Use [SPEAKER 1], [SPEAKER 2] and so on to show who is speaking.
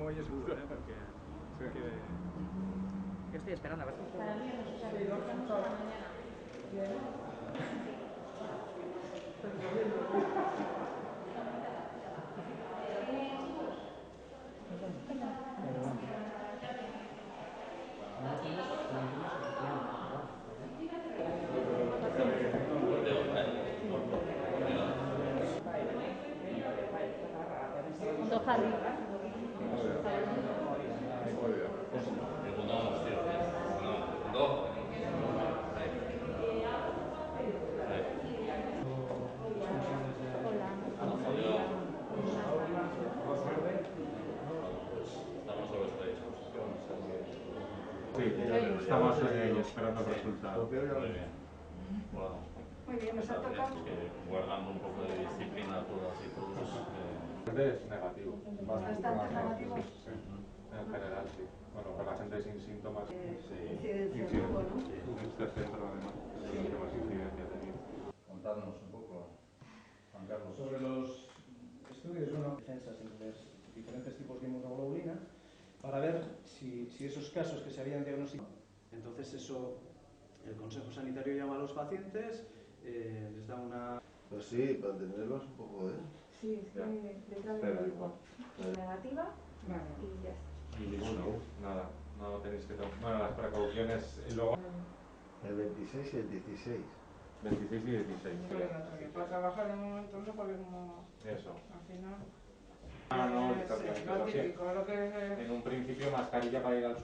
[SPEAKER 1] como yo seguro, porque
[SPEAKER 2] yo estoy esperando a ver.
[SPEAKER 3] Para mí no sé, estamos por la mañana. Harry.
[SPEAKER 4] Sí, estamos esperando el resultado.
[SPEAKER 5] Muy bien. Bueno,
[SPEAKER 3] Muy bien, nos ha tocado.
[SPEAKER 5] guardando un poco de disciplina todas y todos.
[SPEAKER 4] Es negativo.
[SPEAKER 3] Bastante negativo.
[SPEAKER 4] Sí, en general sí. Bueno, para la gente sin síntomas.
[SPEAKER 3] Incidencia poco, ¿no?
[SPEAKER 4] Este centro además, sí, que más incidencia ha tenido.
[SPEAKER 5] Contarnos un poco, Juan Carlos.
[SPEAKER 1] sobre los estudios, defensas entre los diferentes tipos de inmunoglobulina para ver si esos casos que se habían diagnosticado. Entonces eso, el Consejo Sanitario llama a los pacientes, les da una...
[SPEAKER 6] Pues sí, para tenerlos un poco, ¿eh?
[SPEAKER 3] Sí, es que detrás del grupo. Negativa, vale, y ya está.
[SPEAKER 4] Y listo, nada, no tenéis que tomar. Bueno, las precauciones y luego.
[SPEAKER 6] El 26 y el 16.
[SPEAKER 4] 26 y 16.
[SPEAKER 7] Para trabajar de momento no, porque como
[SPEAKER 4] Eso.
[SPEAKER 7] al final
[SPEAKER 4] No,
[SPEAKER 7] lo típico, lo que
[SPEAKER 4] en un principio mascarilla para ir al